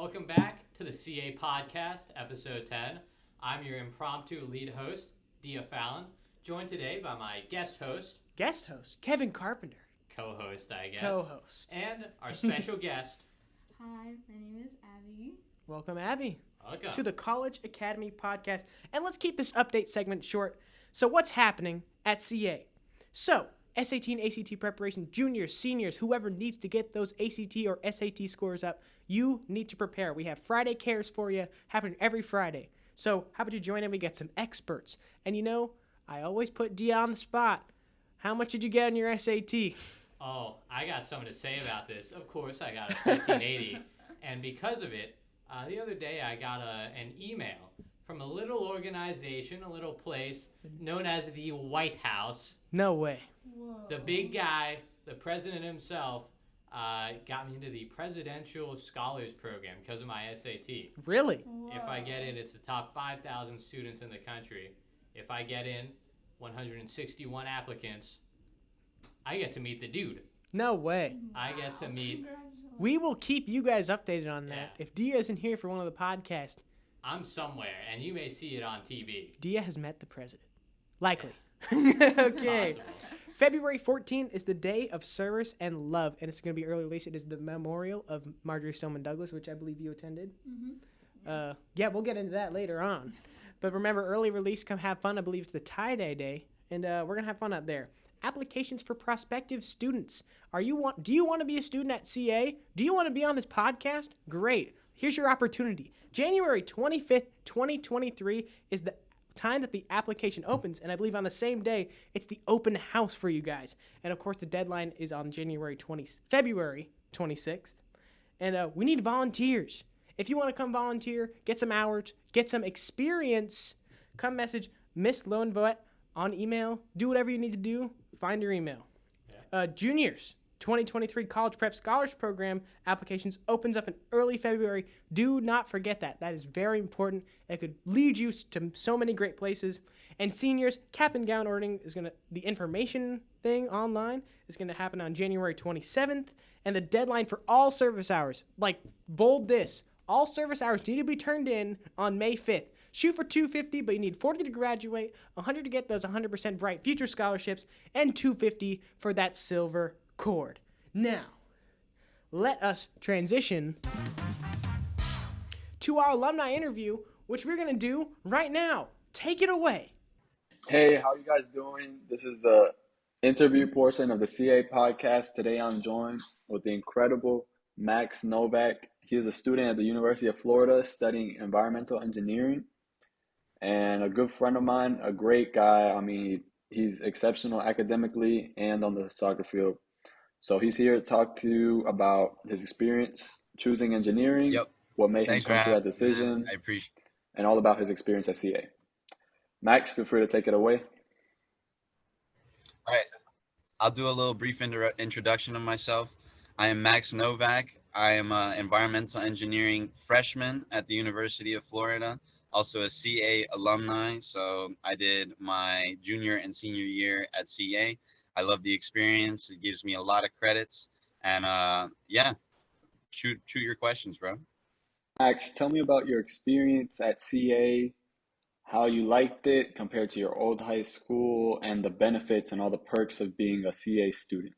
Welcome back to the CA Podcast, Episode 10. I'm your impromptu lead host, Dia Fallon, joined today by my guest host, Kevin Carpenter. Co-host, I guess. Co-host. And our special guest. Hi, my name is Abby. Welcome, Abby. Welcome. To the College Academy Podcast. And let's keep this update segment short. So what's happening at CA? So, SAT and ACT preparation, juniors, seniors, whoever needs to get those ACT or SAT scores up, you need to prepare. We have Friday Cares for you, happening every Friday. So how about you join in? We get some experts. And you know, I always put Dia on the spot. How much did you get on your SAT? Oh, I got something to say about this. Of course, I got a 1580. And because of it, the other day I got an email from a little organization, a little place known as the White House. No way. Whoa. The big guy, the president himself, got me into the Presidential Scholars Program because of my SAT. Really? Whoa. If I get in, it's the top 5,000 students in the country. If I get in, 161 applicants, I get to meet the dude. No way. I get to meet... Congratulations. We will keep you guys updated on that. Yeah. If Dia isn't here for one of the podcasts, I'm somewhere, and you may see it on TV. Dia has met the president. Likely. Okay. Possible. February 14th is the Day of Service and Love, and it's going to be early release. It is the memorial of Marjorie Stoneman Douglas, which I believe you attended. Mm-hmm. Yeah, we'll get into that later on. But remember, early release, come have fun. I believe it's the tie-dye day, and we're going to have fun out there. Applications for prospective students. Do you want to be a student at CA? Do you want to be on this podcast? Great. Here's your opportunity. January 25th, 2023 is the time that the application opens, and I believe on the same day, it's the open house for you guys. And of course, the deadline is on February 26th. And we need volunteers. If you want to come volunteer, get some hours, get some experience, come message Miss Lowenvoet on email. Do whatever you need to do. Find your email. Yeah. Juniors, 2023 College Prep Scholars Program applications opens up in early February. Do not forget that. That is very important. It could lead you to so many great places. And seniors, cap and gown ordering is the information thing online is going to happen on January 27th. And the deadline for all service hours, like bold this, all service hours need to be turned in on May 5th. Shoot for 250, but you need 40 to graduate, 100 to get those 100% Bright Future scholarships, and 250 for that silver cord. Now, let us transition to our alumni interview, which we're going to do right now. Take it away. Hey, how are you guys doing? This is the interview portion of the CA podcast. Today I'm joined with the incredible Max Novak. He is a student at the University of Florida studying environmental engineering and a good friend of mine, a great guy. I mean, he's exceptional academically and on the soccer field. So he's here to talk to you about his experience choosing engineering, what made him come to that decision, I appreciate it. and all about his experience at CA. Max, feel free to take it away. All right, I'll do a little brief introduction of myself. I am Max Novak. I am an environmental engineering freshman at the University of Florida, also a CA alumni. So I did my junior and senior year at CA. I love the experience. It gives me a lot of credits. And yeah, shoot your questions, bro. Max, tell me about your experience at CA, how you liked it compared to your old high school, and the benefits and all the perks of being a CA student.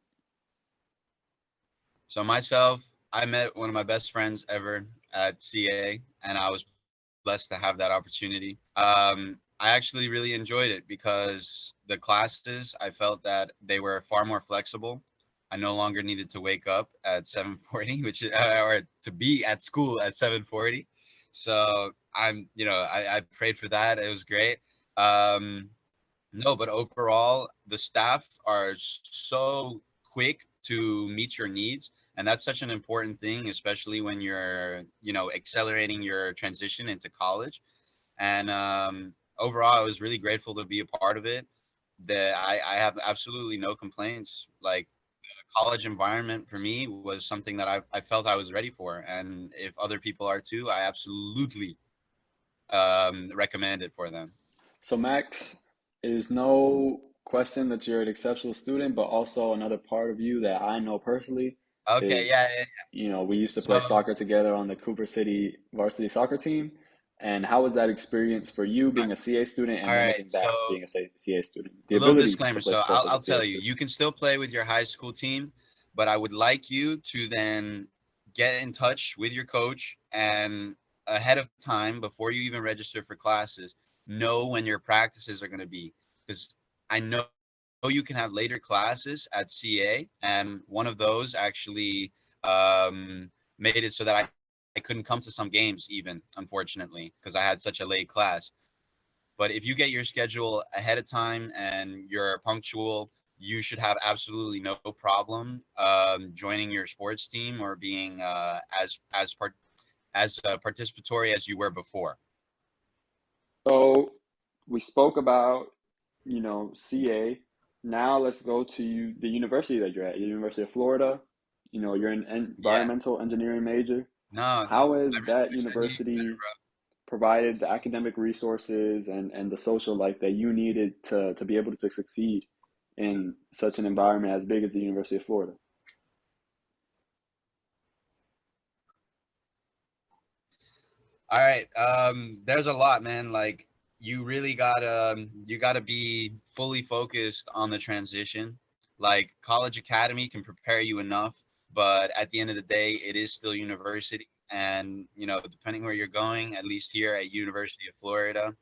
So myself, I met one of my best friends ever at CA, and I was blessed to have that opportunity. I actually really enjoyed it because the classes, I felt that they were far more flexible. I no longer needed to wake up at 7:40, or to be at school at 7:40. So I prayed for that. It was great. No, but overall, the staff are so quick to meet your needs. And that's such an important thing, especially when you're, accelerating your transition into college. And overall, I was really grateful to be a part of it. I have absolutely no complaints. Like, the college environment for me was something that I felt I was ready for. And if other people are too, I absolutely recommend it for them. So Max, it is no question that you're an exceptional student, but also another part of you that I know personally Okay, is, yeah, yeah. we used to play So, soccer together on the Cooper City varsity soccer team. And how was that experience for you being a CA student and all right. managing So, that being a CA student? The a little ability to disclaimer. play So, sports as a I'll CA tell you, student. you can still play with your high school team, but I would like you to then get in touch with your coach and ahead of time before you even register for classes, know when your practices are going to be because I know you can have later classes at CA, and one of those actually made it so that I couldn't come to some games even, unfortunately, because I had such a late class. But if you get your schedule ahead of time and you're punctual, you should have absolutely no problem joining your sports team or being as participatory as you were before. So we spoke about, CA. Now let's go to the university that you're at, University of Florida. You're an Yeah. environmental engineering major. No, no. How has I that wish I knew you better, university bro. provided the academic resources and the social life that you needed to be able to succeed in such an environment as big as the University of Florida? All right. There's a lot, man. Like you gotta be fully focused on the transition. Like college academy can prepare you enough, but at the end of the day, it is still university. And depending where you're going, at least here at University of Florida,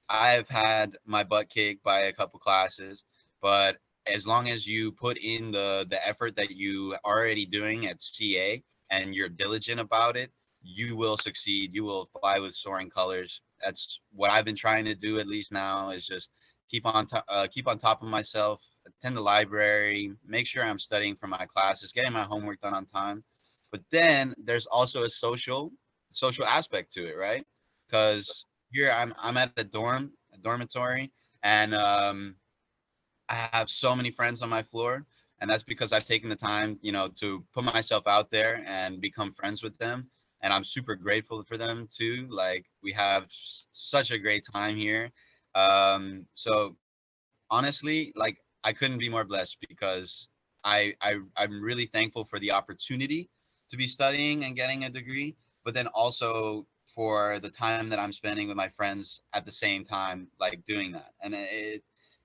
I've had my butt kicked by a couple classes, but as long as you put in the effort that you are already doing at CA and you're diligent about it, you will succeed. You will fly with soaring colors. That's what I've been trying to do at least now is just keep on top of myself, attend the library, make sure I'm studying for my classes, getting my homework done on time. But then there's also a social aspect to it, right? Because here I'm at a dormitory, and I have so many friends on my floor, and that's because I've taken the time, to put myself out there and become friends with them. And I'm super grateful for them too. Like we have such a great time here. So honestly, like I couldn't be more blessed because I'm really thankful for the opportunity to be studying and getting a degree, but then also for the time that I'm spending with my friends at the same time, like doing that. And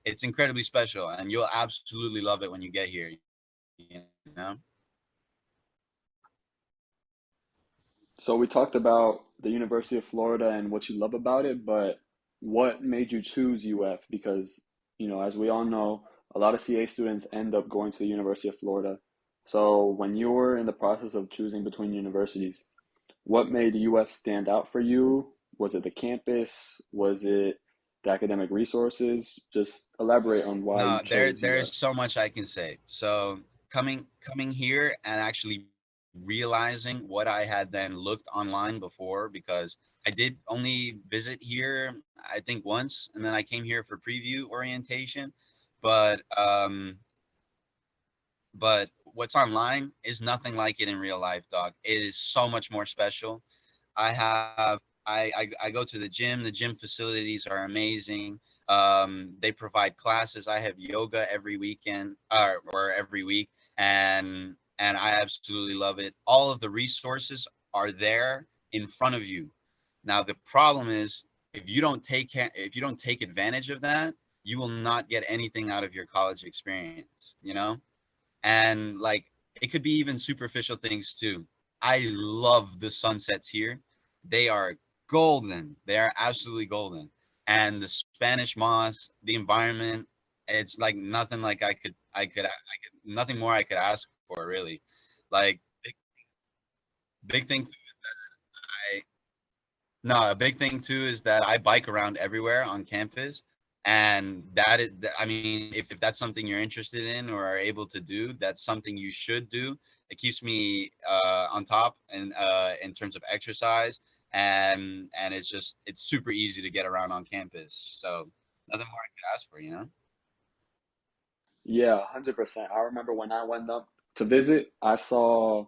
it's incredibly special, and you'll absolutely love it when you get here. You know? So we talked about the University of Florida and what you love about it, but what made you choose UF? Because, as we all know, a lot of CA students end up going to the University of Florida. So when you were in the process of choosing between universities, what made UF stand out for you? Was it the campus? Was it the academic resources? Just elaborate on why you No, chose there's UF. so much I can say. So coming here and actually realizing what I had then looked online before, because I did only visit here I think once, and then I came here for preview orientation. But what's online is nothing like it in real life, dog. It is so much more special. I have I go to the gym. The gym facilities are amazing. They provide classes. I have yoga every weekend or every week, and I absolutely love it. All of the resources are there in front of you. Now the problem is if you don't take advantage of that, you will not get anything out of your college experience. And like it could be even superficial things too. I love the sunsets here. They are golden. They are absolutely golden. And the Spanish moss, the environment, it's like nothing like nothing more I could ask for really. Like big thing I no, a big thing too is that I bike around everywhere on campus. And I mean, if that's something you're interested in or are able to do, that's something you should do. It keeps me on top and in terms of exercise, and it's super easy to get around on campus. So nothing more I could ask for. Yeah, 100%. I remember when I went up to visit, I saw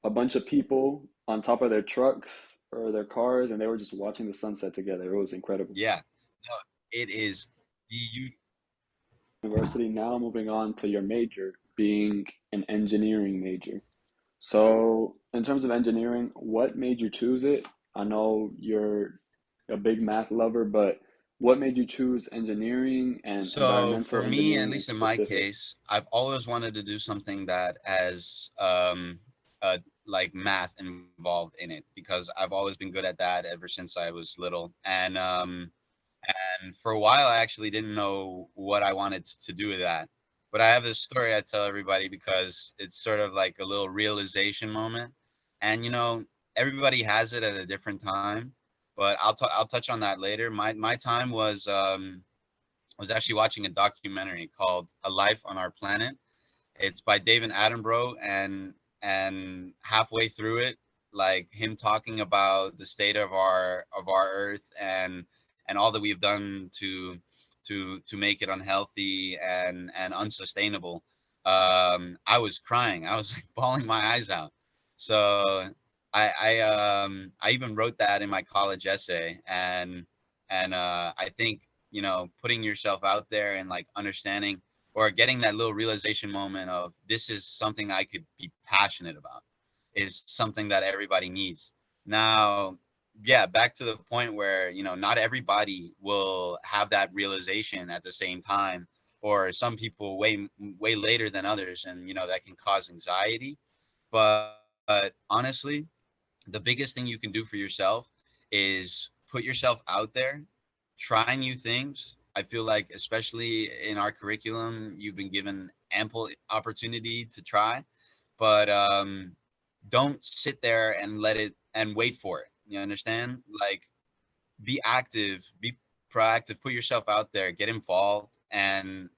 a bunch of people on top of their trucks or their cars, and they were just watching the sunset together. It was incredible. Yeah, no, it is. You University, now moving on to your major, being an engineering major. So, in terms of engineering, what made you choose it? I know you're a big math lover, but what made you choose engineering and So environmental for me, at engineering in least in my specific? case, I've always wanted to do something that has like math involved in it because I've always been good at that ever since I was little. And for a while, I actually didn't know what I wanted to do with that. But I have this story I tell everybody because it's sort of like a little realization moment. And everybody has it at a different time. But I'll touch on that later. My time was actually watching a documentary called A Life on Our Planet. It's by David Attenborough, and halfway through it, like him talking about the state of our Earth and all that we've done to make it unhealthy and unsustainable. I was crying. I was like bawling my eyes out. So I even wrote that in my college essay, and I think putting yourself out there and like understanding or getting that little realization moment of this is something I could be passionate about is something that everybody needs. Now, yeah, back to the point where, not everybody will have that realization at the same time, or some people way later than others, and that can cause anxiety. But honestly, the biggest thing you can do for yourself is put yourself out there, try new things. I feel like, especially in our curriculum, you've been given ample opportunity to try, but don't sit there and let it and wait for it. You understand? Like, be active, be proactive, put yourself out there, get involved, and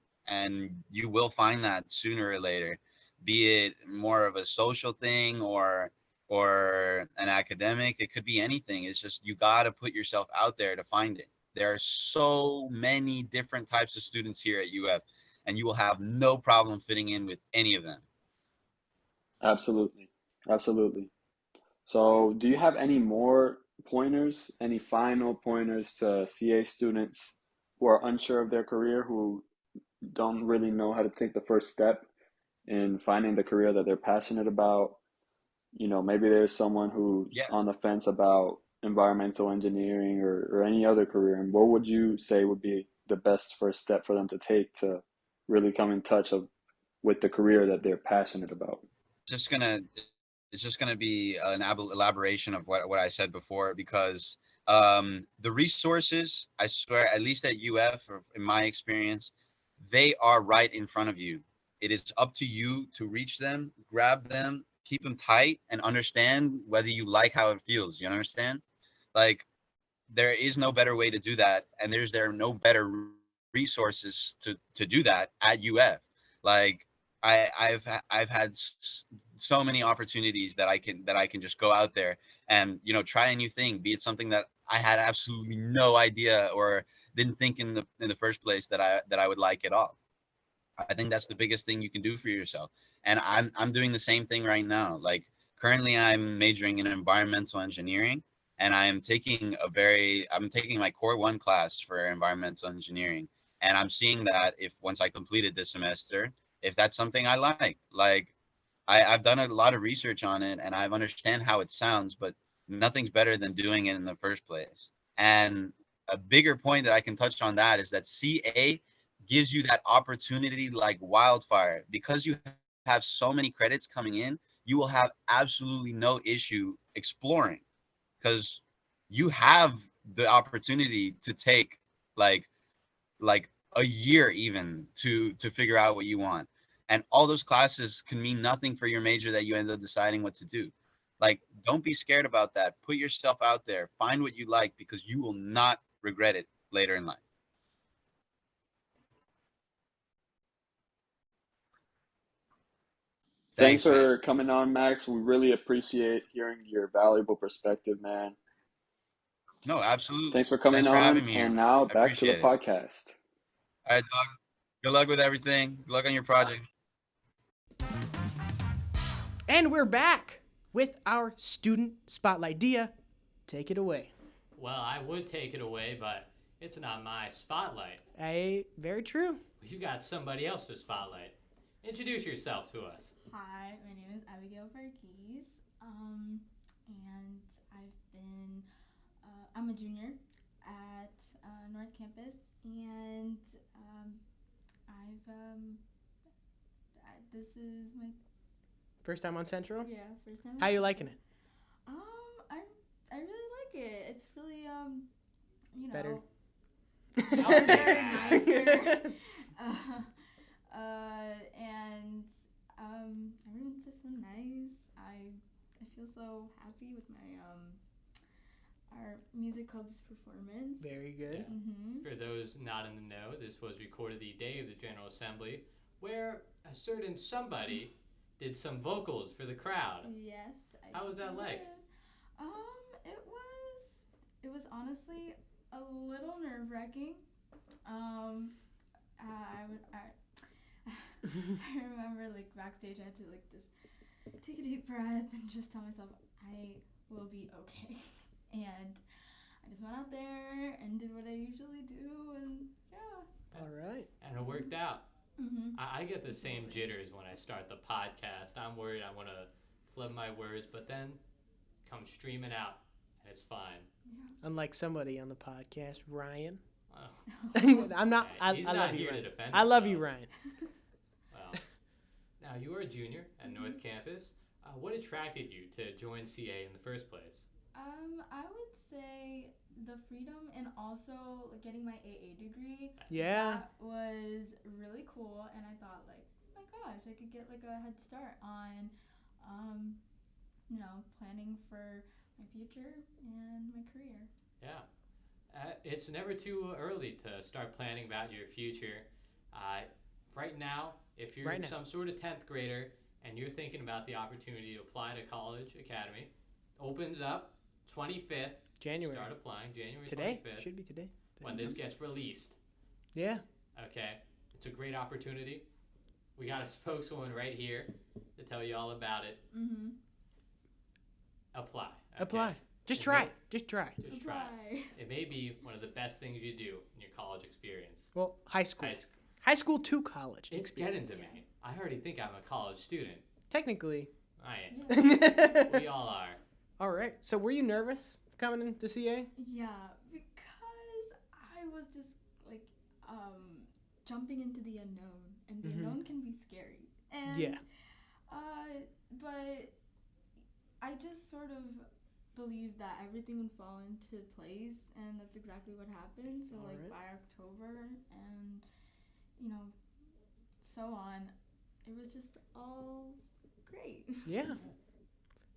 you will find that sooner or later, be it more of a social thing or an academic. It could be anything. It's just you got to put yourself out there to find it. There are so many different types of students here at UF, and you will have no problem fitting in with any of them. Absolutely. Absolutely. So, do you have any more pointers, any final pointers to CA students who are unsure of their career, who don't really know how to take the first step in finding the career that they're passionate about? Maybe there's someone who's Yeah. on the fence about environmental engineering or any other career. And what would you say would be the best first step for them to take to really come in touch with the career that they're passionate about? Just gonna it's just gonna be an elaboration of what I said before because the resources, I swear, at least at UF, or in my experience, they are right in front of you. It is up to you to reach them, grab them, keep them tight, and understand whether you like how it feels. You understand? Like, there is no better way to do that, and there no better resources to do that at UF. Like, I've had so many opportunities that I can just go out there and try a new thing, be it something that I had absolutely no idea or didn't think in the first place that I would like at all. I think that's the biggest thing you can do for yourself. And I'm doing the same thing right now. Like, currently I'm majoring in environmental engineering, and I'm taking my core 1 class for environmental engineering. And I'm seeing that if once I completed this semester, if that's something I like. Like, I've done a lot of research on it and I've understand how it sounds, but nothing's better than doing it in the first place. And a bigger point that I can touch on that is that CA gives you that opportunity like wildfire. Because you have so many credits coming in, you will have absolutely no issue exploring because you have the opportunity to take like like a year even to figure out what you want. And all those classes can mean nothing for your major that you end up deciding what to do. Like, don't be scared about that. Put yourself out there, find what you like, because you will not regret it later in life. Thanks Thanks, man. for coming on, Max. We really appreciate hearing your valuable perspective, man. No, Thanks absolutely. for coming Thanks for on. having me here, And man. now I back to the appreciate it. podcast. All right, dog. Good luck with everything. Good luck on your project. And we're back with our student spotlight. Dia, take it away. Well, I would take it away, but it's not my spotlight. Very true. You got somebody else to spotlight. Introduce yourself to us. Hi, my name is Abigail Introduces, and I'm a junior at North Campus, and this is my First time on Central? first time. How you liking it? I really like it. It's really Better. I'll say very that. nicer. And everyone's just so nice. I feel so happy with my our music club's performance. Very good. Yeah. Mm-hmm. For those not in the know, this was recorded the day of the General Assembly, where a certain somebody did some vocals for the crowd. Yes. How was that like? did. It was honestly a little nerve-wracking. I remember like backstage, I had to like just take a deep breath and just tell myself I will be okay. And I just went out there and did what I usually do, and yeah. All right. And it worked out. Mm-hmm. I get the same jitters when I start the podcast. I'm worried I want to flub my words, but then come streaming out, and it's fine. Unlike somebody on the podcast, Ryan. Oh, I'm not. yeah, I he's love not you, here Ryan. to defend I love you, himself. Ryan. Well, now you are a junior at North Campus. What attracted you to join CA in the first place? I would say the freedom and also like, getting my AA degree. Yeah. That was really cool, and I thought like, oh my gosh, I could get like a head start on, planning for my future and my career. Yeah. It's never too early to start planning about your future. Right now, if you're some sort of 10th grader and you're thinking about the opportunity to apply to college academy, opens up 25th. January. Start applying January Today. 25th. Should be today. When this gets released. Yeah. Okay. It's a great opportunity. We got a spokeswoman right here to tell you all about it. Mm-hmm. Apply. Okay? Apply. Just It try. may- Just try. Just try. It may be one of the best things you do in your college experience. Well, high school. High school. High school to college. It's experience. getting to me. I already think I'm a college student. Technically. I am. Yeah. We all are. All right. So were you nervous coming into CA? Yeah, because I was just like jumping into the unknown, and the unknown can be scary. And Yeah. but I just sort of believed that everything would fall into place, and that's exactly what happened. So All like right. by October and so on, it was just all great. Yeah.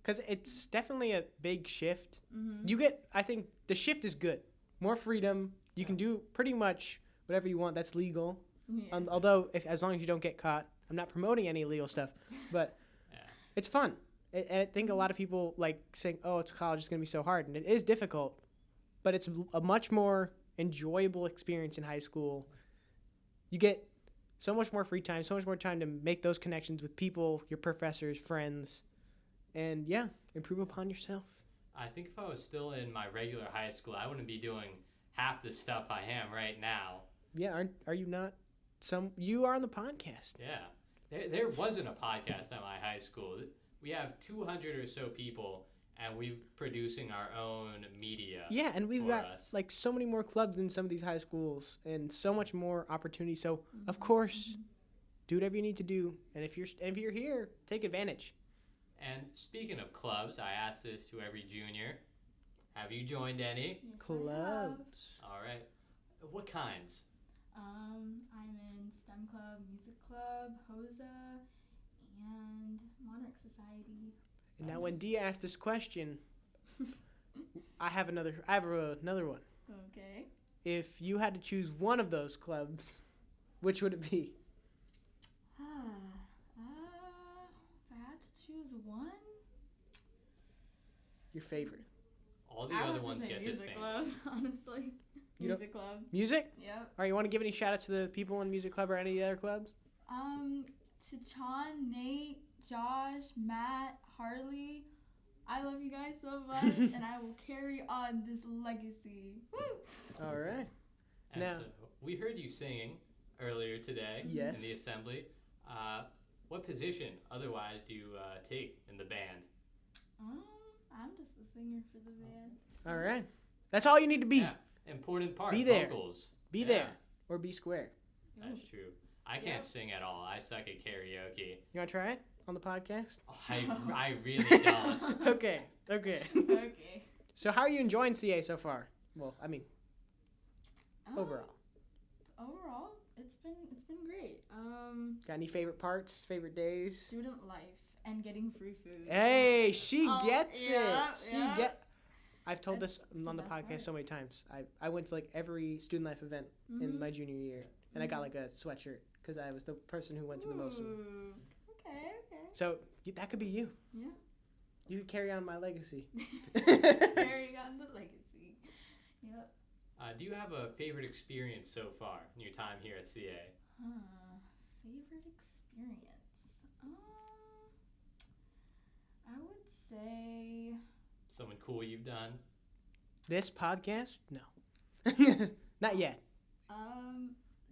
Because it's definitely a big shift. Mm-hmm. You get, I think, the shift is good. More freedom. You can do pretty much whatever you want. That's legal. Yeah. Although, as long as you don't get caught. I'm not promoting any illegal stuff, but Yeah. it's fun. And I think a lot of people like saying, "Oh, it's college. It's gonna be so hard," and it is difficult. But it's a much more enjoyable experience in high school. You get so much more free time, so much more time to make those connections with people, your professors, friends, and yeah, improve upon yourself. I think if I was still in my regular high school, I wouldn't be doing half the stuff I am right now. Yeah, are you not? You are on the podcast. Yeah. There wasn't a podcast at my high school. We have 200 or so people, and we're producing our own media. Yeah, and we've for got us. like so many more clubs than some of these high schools, and so much more opportunity. So of course, do whatever you need to do, and if you're here, take advantage. And speaking of clubs, I asked this to every junior. Have you joined any? Yes, I have. Clubs. All right. What kinds? I'm in STEM Club, Music Club, HOSA, and Monarch Society. And now, when Dia asked this question, I have another one. Okay. If you had to choose one of those clubs, which would it be? If I had to choose one, Your favorite? All the I other would ones just say get Music disbanded. Club, honestly. You don't- Music Club. Music? Yep. All right, you want to give any shout out to the people in Music Club or any of the other clubs? To Chan, Nate, Josh, Matt, Harley, I love you guys so much, and I will carry on this legacy. Woo! All right. And Now- so we heard you singing earlier today Yes. in the assembly. what position otherwise do you take in the band? I'm just a singer for the band. All right. That's all you need to be. Yeah, important part. Be there. Vocals. Be Yeah. there or be square. That's true. I can't sing at all. I suck at karaoke. You want to try it on the podcast? I really don't. Okay. Okay. Okay. So how are you enjoying CA so far? Well, I mean, overall. Overall, it's been great. Got any favorite parts, favorite days? Student life and getting free food. Hey, she Oh, gets yeah, it. I've told That's this the on the best podcast part. so many times. I went to like every student life event in my junior year, and I got like a sweatshirt because I was the person who went to the most of them. Ooh. Okay. So that could be you. Yeah. You could carry on my legacy. Carrying on the legacy. Yep. Do you have a favorite experience so far in your time here at CA? Favorite experience. I would say. Someone cool you've done? This podcast? No. Not yet.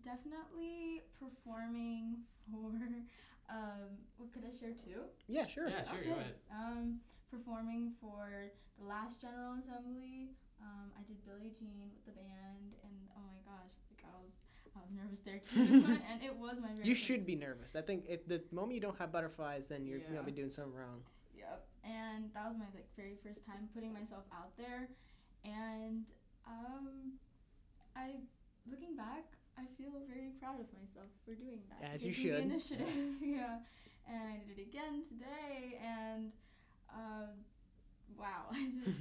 Definitely performing for. What could I share too? Yeah, sure. Yeah, sure. Okay. Go ahead. Performing for the last General Assembly. I did Billie Jean with the band, and oh my gosh, like I was nervous there too, and it was my very You first- should be nervous. I think if the moment you don't have butterflies, then you're gonna be doing something wrong. Yep, and that was my very first time putting myself out there, and I looking back, I feel very proud of myself for doing that. As you taking the should. initiative, yeah, and I did it again today, and wow, I just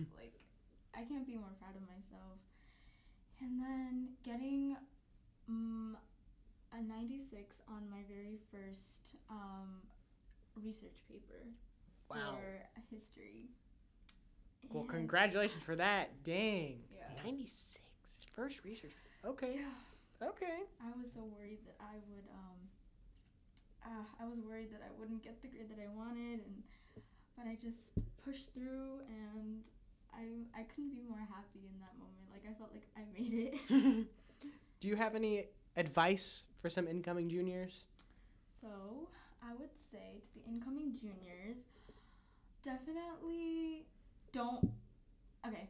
I can't be more proud of myself. And then getting a 96 on my very first research paper Wow. for history. Well, And- congratulations for that. Dang. Yeah. 96. First research. Okay. Yeah. Okay. I was so worried that I would wouldn't get the grade that I wanted, but I just pushed through, and I couldn't be more happy in that moment. Like I felt like I made it. Do you have any advice for some incoming juniors? So I would say to the incoming juniors, definitely don't. Okay.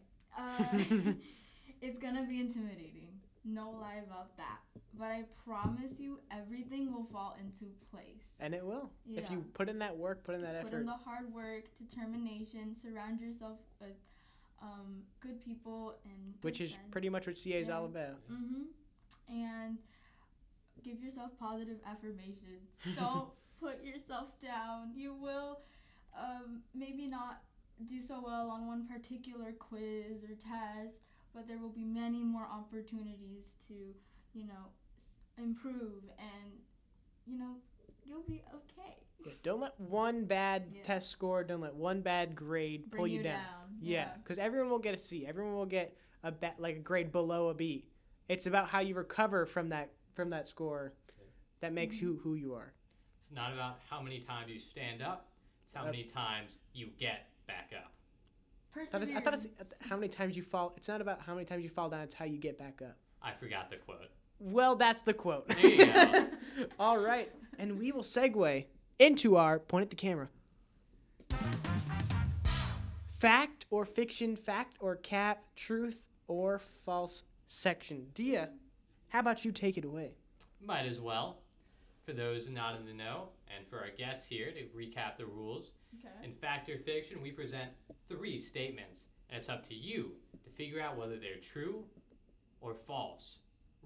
It's gonna be intimidating. No lie about that. But I promise you, everything will fall into place. And it will. Yeah. If you put in that work, put in that Put effort. in the hard work, determination, surround yourself with good people and good Which is friends. pretty much what CA is all Yeah. about. And give yourself positive affirmations. Don't put yourself down. You will maybe not do so well on one particular quiz or test, but there will be many more opportunities to, improve, and, you'll be okay. Yeah, don't let one bad Yeah. test score, don't let one bad grade pull Bring you you down. down. Yeah, because everyone will get a C. Everyone will get a grade below a B. It's about how you recover from that score that makes you who you are. It's not about how many times you stand up. It's how many times you get back up. I thought it's how many times you fall. It's not about how many times you fall down. It's how you get back up. I forgot the quote. Well, that's the quote. There you go. All right, and we will segue into our point at the camera. Fact or fiction, fact or cap, truth or false section. Dia, how about you take it away? Might as well. For those not in the know, and for our guests here to recap the rules, Okay. in fact or fiction, we present 3 statements, and it's up to you to figure out whether they're true or false,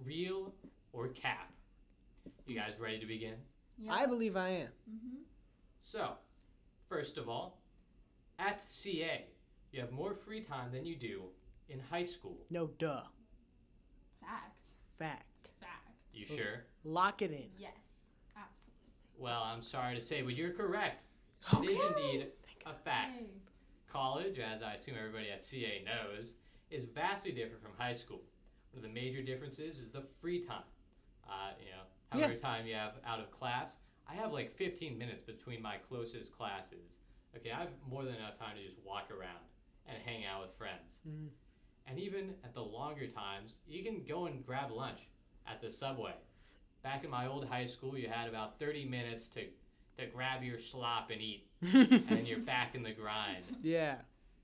real or cap. You guys ready to begin? Yeah. I believe I am. So, first of all, at CA, you have more free time than you do in high school. No, duh. Fact. Fact. You sure? Lock it in. Yes. Absolutely. Well, I'm sorry to say, but you're correct. Okay. It is indeed a fact. Hey. College, as I assume everybody at CA knows, is vastly different from high school. One of the major differences is the free time. How much time you have out of class. I have like 15 minutes between my closest classes. Okay, I have more than enough time to just walk around and hang out with friends. Mhm. And even at the longer times, you can go and grab lunch at the subway. Back in my old high school, you had about 30 minutes to to grab your slop and eat, and you're back in the grind. Yeah.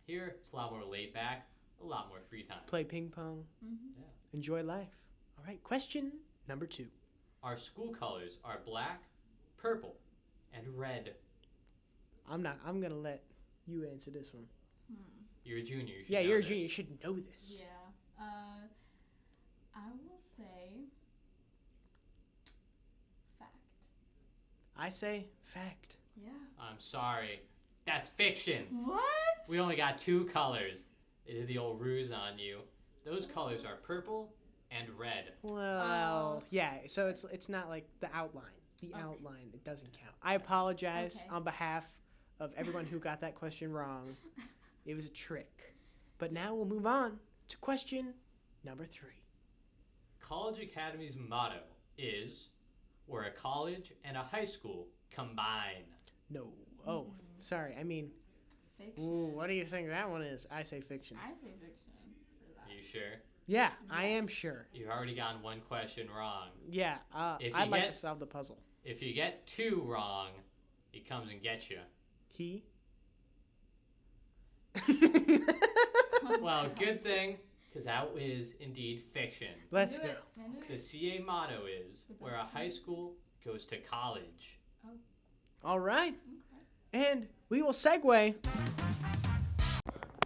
Here, it's a lot more laid back, a lot more free time. Play ping pong. Yeah. Enjoy life. All right, question number 2. Our school colors are black, purple, and red. I'm going to let you answer this one. You're a junior. You should Yeah, know you're a this. junior. You should know this. Yeah. I will say fact. I say fact. Yeah. I'm sorry. That's fiction. What? We only got 2 colors. They did the old ruse on you. Those colors are purple and red. Well, yeah, so it's not like the outline. The outline, it doesn't count. I apologize on behalf of everyone who got that question wrong. It was a trick. But now we'll move on to question number 3. College Academy's motto is, we're a college and a high school combine. No. Oh, sorry. I mean, Fiction. ooh, what do you think that one is? I say fiction. I say fiction for that. Are you sure? Yeah, I am sure. You've already gotten 1 question wrong. Yeah, If I'd you like get- to solve the puzzle. If you get 2 wrong, he comes and gets you. He? Well, good thing, because that is indeed fiction. Let's Do go. it. Can I do The it? CA motto is, where a high school goes to college. All right. Okay. And we will segue.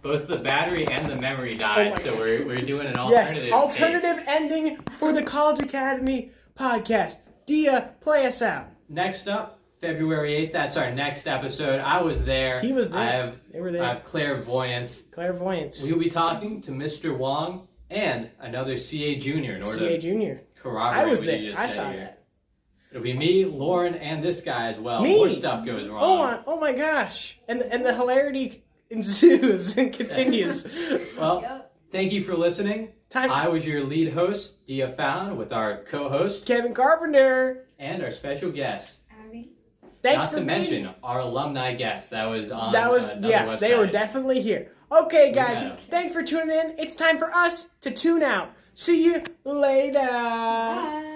Both the battery and the memory died, my so we're doing an Yes, alternative. alternative ending for the College Academy podcast. Dia, play us out. Next up, February 8th, that's our next episode. I was there. He was there. They were there. I have clairvoyance. Clairvoyance. We will be talking to Mr. Wong and another CA junior in order CA to Junior. corroborate I was what there. you just I said saw here. that. It'll be me, Lauren, and this guy as well. Me? More stuff goes wrong. Oh my gosh. And the hilarity ensues and continues. Well, Yep. thank you for listening. I was your lead host, Dia Found, with our co-host Kevin Carpenter. and our special guest. Abby. Thanks Not for to being- mention our alumni guest. That was on That was, another yeah, website. they were definitely here. Okay, guys, Yeah. thanks for tuning in. It's time for us to tune out. See you later. Bye.